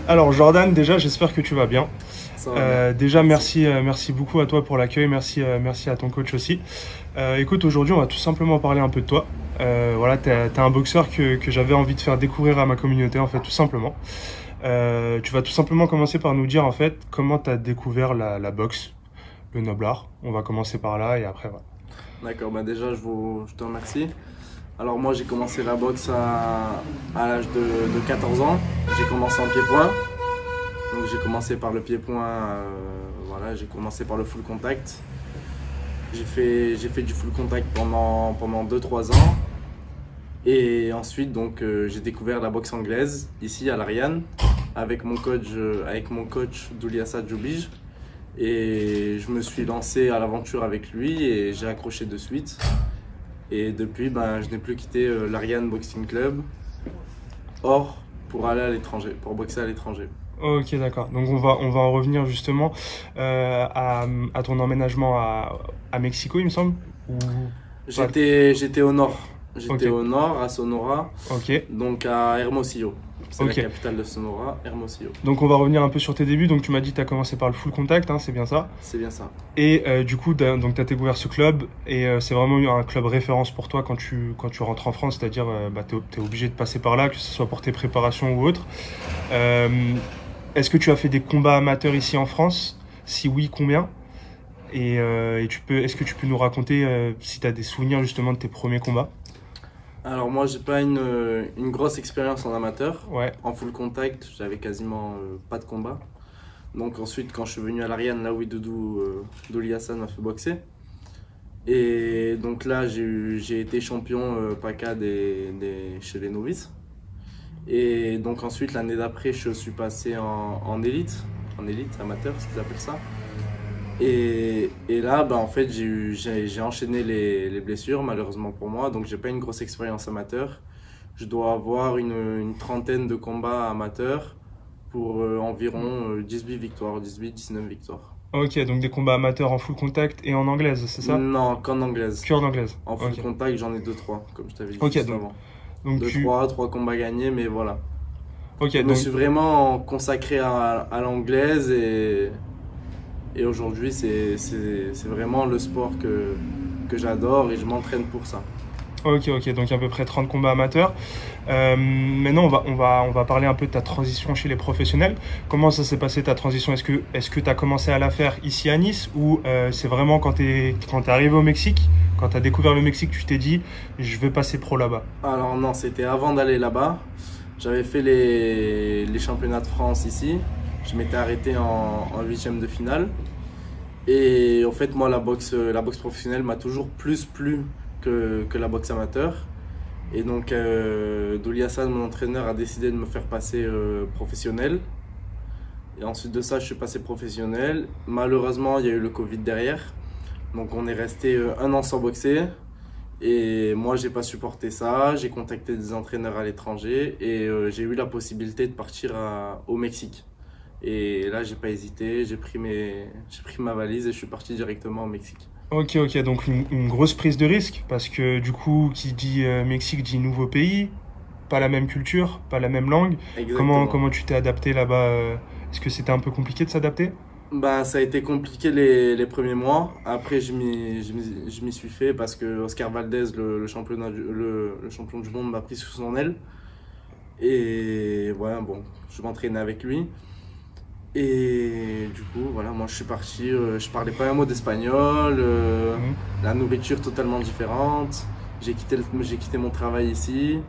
Alors Jordan, déjà j'espère que tu vas bien. Ça va bien. Déjà merci beaucoup à toi pour l'accueil, merci à ton coach aussi. Écoute, aujourd'hui on va tout simplement parler un peu de toi. Voilà, t'es un boxeur que j'avais envie de faire découvrir à ma communauté en fait, tout simplement. Tu vas tout simplement commencer par nous dire en fait comment t'as découvert la boxe, le noble art. On va commencer par là et après voilà. D'accord, bah déjà je te remercie. Alors moi j'ai commencé la boxe à l'âge de 14 ans. J'ai commencé en pied-point. Donc j'ai commencé par le pied-point, voilà, j'ai commencé par le full contact. J'ai fait du full contact pendant 2-3 ans. Et ensuite donc j'ai découvert la boxe anglaise ici à l'Ariane avec mon coach Douliassa Djoubij. Et je me suis lancé à l'aventure avec lui et j'ai accroché de suite. Et depuis, ben, je n'ai plus quitté l'Ariane Boxing Club, or pour aller à l'étranger, pour boxer à l'étranger. Ok, d'accord. Donc on va en revenir justement à ton emménagement à Mexico, il me semble. Ou... J'étais au nord. Ok. J'étais au nord, à Sonora, Ok. donc à Hermosillo. C'est Ok. la capitale de Sonora, Hermosillo. Donc on va revenir un peu sur tes débuts. Donc tu m'as dit que tu as commencé par le full contact, hein, c'est bien ça. C'est bien ça. Et du coup, donc tu as découvert ce club et c'est vraiment un club référence pour toi quand tu rentres en France, c'est-à-dire bah, tu es obligé de passer par là, que ce soit pour tes préparations ou autre. Est-ce que tu as fait des combats amateurs ici en France? Si oui, combien? Et est-ce que tu peux nous raconter si tu as des souvenirs justement de tes premiers combats? Alors moi j'ai pas une grosse expérience en amateur. Ouais, En full contact, j'avais quasiment pas de combat. Donc ensuite quand je suis venu à l'Ariane, là où Douli Hassan m'a fait boxer. Et donc là j'ai été champion PACA chez les novices. Et donc ensuite l'année d'après je suis passé en élite amateur, ce qu'ils appellent ça. Et là, bah, en fait, j'ai enchaîné les blessures, malheureusement pour moi. Donc, j'ai pas une grosse expérience amateur. Je dois avoir une trentaine de combats amateurs pour environ 18 victoires, 18-19 victoires. ok, donc des combats amateurs en full contact et en anglaise, c'est ça? Non, qu'en anglaise. Que en anglaise. En full Ok, contact, j'en ai 2-3, comme je t'avais dit ok, juste avant. donc tu... 2-3 combats gagnés, mais voilà. Ok, Je me donc... suis vraiment consacré à l'anglaise et aujourd'hui, c'est vraiment le sport que j'adore et je m'entraîne pour ça. Ok, donc à peu près 30 combats amateurs. Maintenant, on va parler un peu de ta transition chez les professionnels. Comment ça s'est passé ta transition? Est-ce que tu as commencé à la faire ici à Nice ou c'est vraiment quand t'es arrivé au Mexique, quand tu as découvert le Mexique, tu t'es dit je vais passer pro là-bas? Alors non, c'était avant d'aller là-bas. J'avais fait les championnats de France ici. Je m'étais arrêté en huitième de finale. Et en fait, moi, la boxe professionnelle m'a toujours plus plu que la boxe amateur. Et donc, Douli Hassan, mon entraîneur, a décidé de me faire passer professionnel. Et ensuite de ça, je suis passé professionnel. Malheureusement, il y a eu le Covid derrière. Donc, on est resté un an sans boxer. Et moi, j'ai pas supporté ça. J'ai contacté des entraîneurs à l'étranger et j'ai eu la possibilité de partir au Mexique. Et là, j'ai pas hésité. J'ai pris ma valise et je suis parti directement au Mexique. Ok, donc une grosse prise de risque parce que du coup, qui dit Mexique dit nouveau pays, pas la même culture, pas la même langue. Exactement. Comment tu t'es adapté là-bas? Est-ce que c'était un peu compliqué de s'adapter? Ben, ça a été compliqué les premiers mois. Après, je m'y suis fait parce que Oscar Valdez, le champion du monde, m'a pris sous son aile. Et voilà, bon, je m'entraînais avec lui. Et du coup, voilà, moi je suis parti, je parlais pas un mot d'espagnol, Mhm. la nourriture totalement différente. J'ai quitté mon travail ici.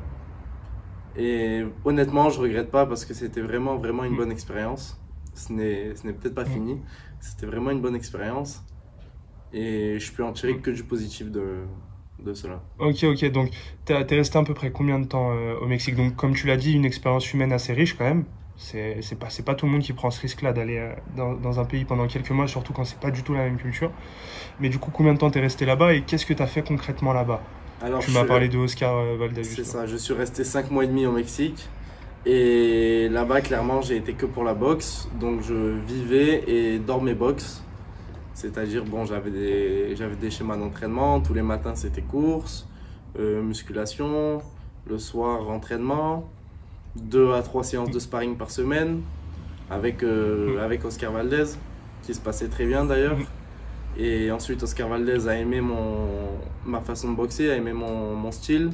Et honnêtement, je regrette pas parce que c'était vraiment une bonne expérience. Ce n'est peut-être pas Mhm. fini. C'était vraiment une bonne expérience. Et je peux en tirer que du positif de cela. Ok, donc t'es resté à peu près combien de temps au Mexique? Donc comme tu l'as dit, une expérience humaine assez riche quand même. C'est pas tout le monde qui prend ce risque-là d'aller dans un pays pendant quelques mois, surtout quand c'est pas du tout la même culture. Mais du coup, combien de temps t'es resté là-bas et qu'est-ce que t'as fait concrètement là-bas? Alors, Tu m'as parlé de Oscar Valdez c'est justement. ça, je suis resté 5 mois et demi au Mexique. Et là-bas, clairement, j'ai été que pour la boxe. Donc, je vivais et dormais boxe. C'est-à-dire, bon, j'avais des schémas d'entraînement. Tous les matins, c'était course, musculation. Le soir, entraînement. 2 à 3 séances de sparring par semaine. avec Oscar Valdez, qui se passait très bien d'ailleurs. Et ensuite, Oscar Valdez a aimé ma façon de boxer, a aimé mon style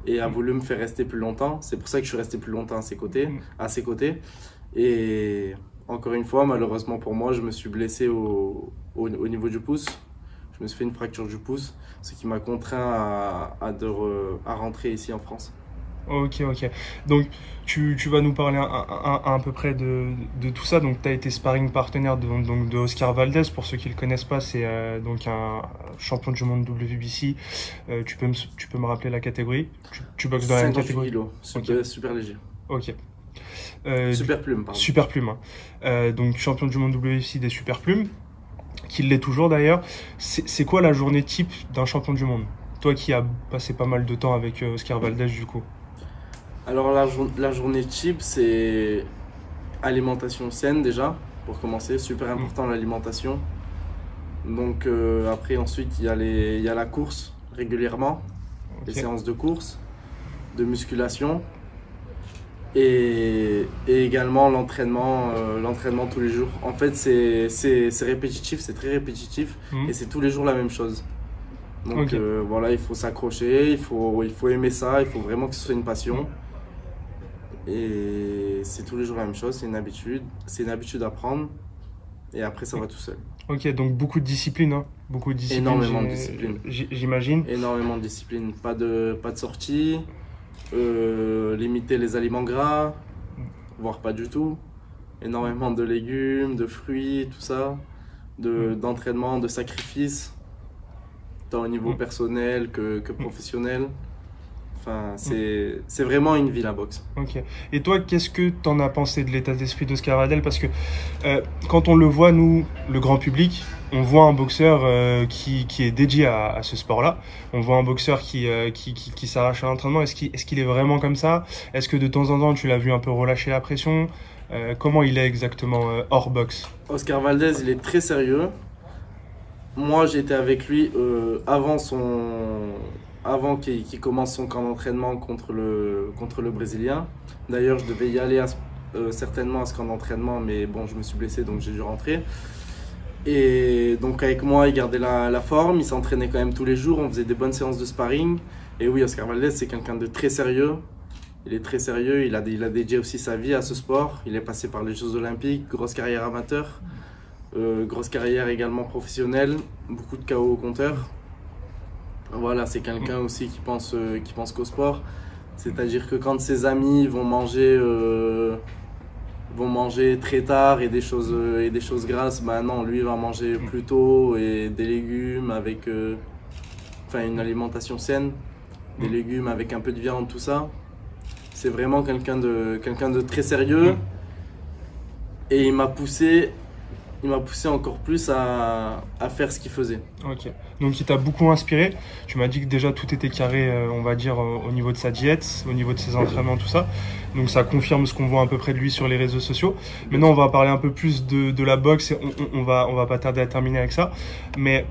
et a voulu me faire rester plus longtemps. C'est pour ça que je suis resté plus longtemps à ses côtés. Et encore une fois, malheureusement pour moi, je me suis blessé au niveau du pouce. Je me suis fait une fracture du pouce, ce qui m'a contraint à rentrer ici en France. Ok. Donc, tu vas nous parler à peu près de tout ça. Donc, tu as été sparring partenaire de Oscar Valdez. Pour ceux qui ne le connaissent pas, c'est donc un champion du monde WBC. Tu peux me rappeler la catégorie? Tu boxes dans la même catégorie? 58 kg, super léger. Ok. Super plume, pardon. Super plume. Donc, champion du monde WBC des super plumes, qui l'est toujours d'ailleurs. C'est quoi la journée type d'un champion du monde? Toi qui as passé pas mal de temps avec Oscar Valdez, du coup. Alors la journée type, c'est alimentation saine déjà, pour commencer, super important l'alimentation. Donc après ensuite il y a la course régulièrement, les séances de course, de musculation et également l'entraînement tous les jours. En fait c'est répétitif, c'est très répétitif et c'est tous les jours la même chose. Donc voilà, il faut s'accrocher, il faut aimer ça, il faut vraiment que ce soit une passion. Et c'est tous les jours la même chose, c'est une habitude à prendre et après ça va tout seul. Ok, donc beaucoup de discipline, hein. Beaucoup de discipline. Énormément de discipline. J'imagine. Énormément de discipline, pas de sortie, limiter les aliments gras, voire pas du tout. Énormément de légumes, de fruits, tout ça, d'entraînement, de sacrifices, tant au niveau personnel que professionnel. Enfin, c'est vraiment une vie la boxe. Ok. Et toi, qu'est-ce que tu en as pensé de l'état d'esprit d'Oscar Valdez? Parce que quand on le voit, nous, le grand public, on voit un boxeur qui est dédié à ce sport-là. On voit un boxeur qui s'arrache à l'entraînement. Est-ce qu'il est vraiment comme ça? Est-ce que de temps en temps, tu l'as vu un peu relâcher la pression? Comment il est exactement hors boxe? Oscar Valdez, il est très sérieux. Moi, j'étais avec lui avant qu'il commence son camp d'entraînement contre le Brésilien. D'ailleurs, je devais y aller certainement à ce camp d'entraînement, mais bon, je me suis blessé, donc j'ai dû rentrer. Et donc avec moi, il gardait la forme, il s'entraînait quand même tous les jours, on faisait des bonnes séances de sparring. Et oui, Oscar Valdez, c'est quelqu'un de très sérieux. Il est très sérieux, il a dédié aussi sa vie à ce sport. Il est passé par les Jeux Olympiques, grosse carrière amateur, grosse carrière également professionnelle, beaucoup de KO au compteur. Voilà, c'est quelqu'un aussi qui pense qu'au sport. C'est-à-dire que quand ses amis vont manger très tard et des choses grasses, bah non, lui il va manger plus tôt et des légumes avec une alimentation saine, des légumes avec un peu de viande, tout ça. C'est vraiment quelqu'un de très sérieux et il m'a poussé encore plus à faire ce qu'il faisait. Ok, donc il t'a beaucoup inspiré. Tu m'as dit que déjà tout était carré, on va dire, au niveau de sa diète, au niveau de ses entraînements, tout ça. Donc ça confirme ce qu'on voit à peu près de lui sur les réseaux sociaux. Maintenant, on va parler un peu plus de la boxe et on va pas tarder à terminer avec ça. Mais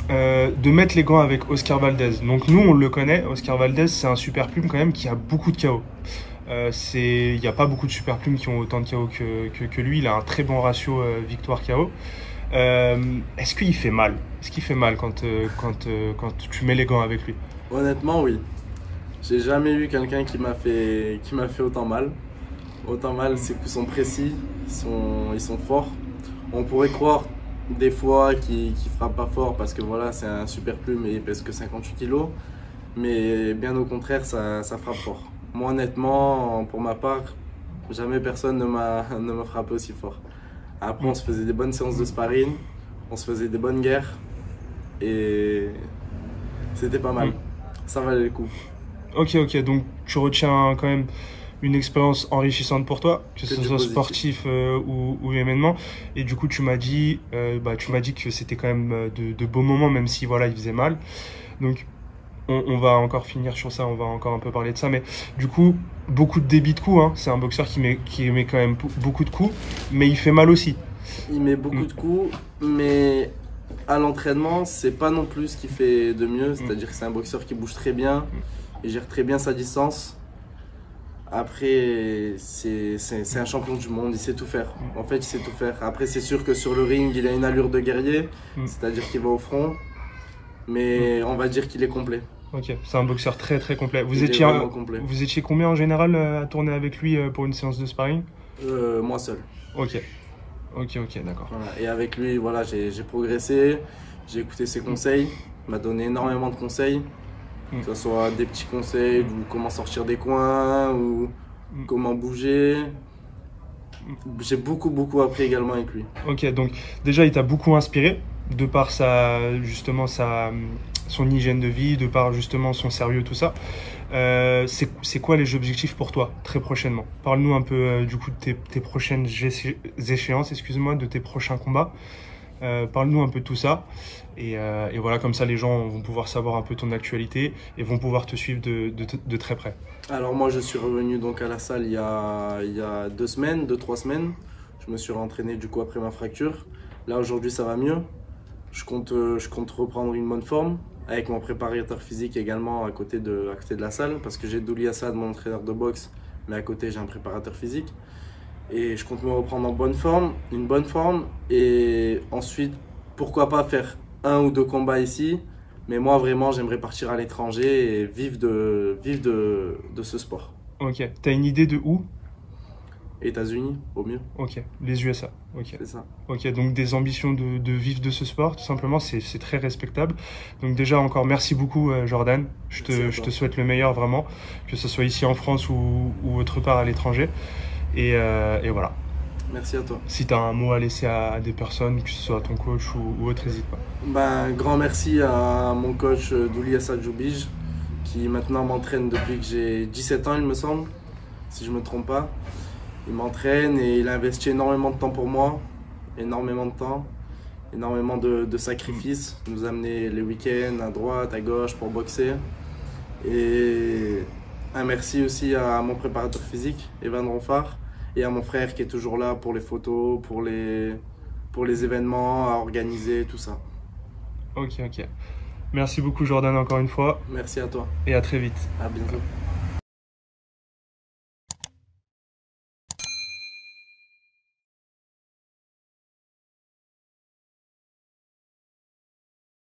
de mettre les gants avec Oscar Valdez. Donc nous, on le connaît. Oscar Valdez, c'est un super plume quand même qui a beaucoup de KO. Il n'y a pas beaucoup de super plumes qui ont autant de KO que lui. Il a un très bon ratio victoire-KO. Est-ce qu'il fait mal? Est-ce qu'il fait mal quand tu mets les gants avec lui? Honnêtement, oui. J'ai jamais eu quelqu'un qui m'a fait autant mal. Autant mal, ses coups sont précis, ils sont forts. On pourrait croire des fois qu'il frappe pas fort parce que voilà, c'est un super plume et il pèse que 58 kg. Mais bien au contraire, ça frappe fort. Moi, honnêtement, pour ma part, jamais personne ne m'a frappé aussi fort. Après, on se faisait des bonnes séances de sparring, on se faisait des bonnes guerres et c'était pas mal. Ça valait le coup. Ok, donc tu retiens quand même une expérience enrichissante pour toi, que ce soit sportif ou humainement. Et du coup, tu m'as dit que c'était quand même de beaux moments, même si voilà, il faisait mal. Donc, on va encore finir sur ça, on va encore un peu parler de ça. Mais du coup, beaucoup de débit de coups. Hein. C'est un boxeur qui met quand même beaucoup de coups, mais il fait mal aussi. Il met beaucoup de coups, mais à l'entraînement, c'est pas non plus ce qu'il fait de mieux. C'est-à-dire que c'est un boxeur qui bouge très bien, il gère très bien sa distance. Après, c'est un champion du monde, il sait tout faire. En fait, il sait tout faire. Après, c'est sûr que sur le ring, il a une allure de guerrier, c'est-à-dire qu'il va au front. Mais on va dire qu'il est complet. Ok, c'est un boxeur très très complet. Il est vraiment complet. Vous étiez combien en général à tourner avec lui pour une séance de sparring? Moi seul. Ok, d'accord. Voilà. Et avec lui, voilà, j'ai progressé, j'ai écouté ses conseils, il m'a donné énormément de conseils. Que ce soit des petits conseils, ou comment sortir des coins, ou comment bouger. J'ai beaucoup appris également avec lui. Ok, donc déjà il t'a beaucoup inspiré, de par justement son hygiène de vie, de par justement son sérieux, tout ça. C'est quoi les objectifs pour toi, très prochainement? Parle-nous un peu du coup de tes prochaines échéances, excuse-moi, de tes prochains combats. Parle-nous un peu de tout ça. Et voilà, comme ça les gens vont pouvoir savoir un peu ton actualité et vont pouvoir te suivre de très près. Alors moi je suis revenu donc à la salle il y a 2 semaines, 2-3 semaines. Je me suis rentraîné du coup après ma fracture. Là aujourd'hui ça va mieux. Je compte reprendre une bonne forme avec mon préparateur physique également à côté de la salle parce que j'ai Douli Assad, mon entraîneur de boxe, mais à côté j'ai un préparateur physique. Et je compte me reprendre en une bonne forme et ensuite pourquoi pas faire 1 ou 2 combats ici. Mais moi vraiment j'aimerais partir à l'étranger et vivre de ce sport. Ok, t'as une idée de où? États-Unis au mieux. Ok, les USA. Ok. C'est ça. Ok, donc des ambitions de vivre de ce sport, tout simplement, c'est très respectable. Donc déjà encore merci beaucoup Jordan. Je te souhaite le meilleur vraiment, que ce soit ici en France ou autre part à l'étranger. Et voilà. Merci à toi. Si tu as un mot à laisser à des personnes, que ce soit ton coach ou autre, n'hésite pas. Ben, grand merci à mon coach Douli Assad Joubij, qui maintenant m'entraîne depuis que j'ai 17 ans, il me semble, si je ne me trompe pas. Il m'entraîne et il a investi énormément de temps pour moi, énormément de temps, énormément de sacrifices. Il nous a amené les week-ends à droite, à gauche pour boxer. Et un merci aussi à mon préparateur physique, Evan Ronfard, et à mon frère qui est toujours là pour les photos, pour les événements à organiser, tout ça. Ok. Merci beaucoup Jordan encore une fois. Merci à toi. Et à très vite. À bientôt.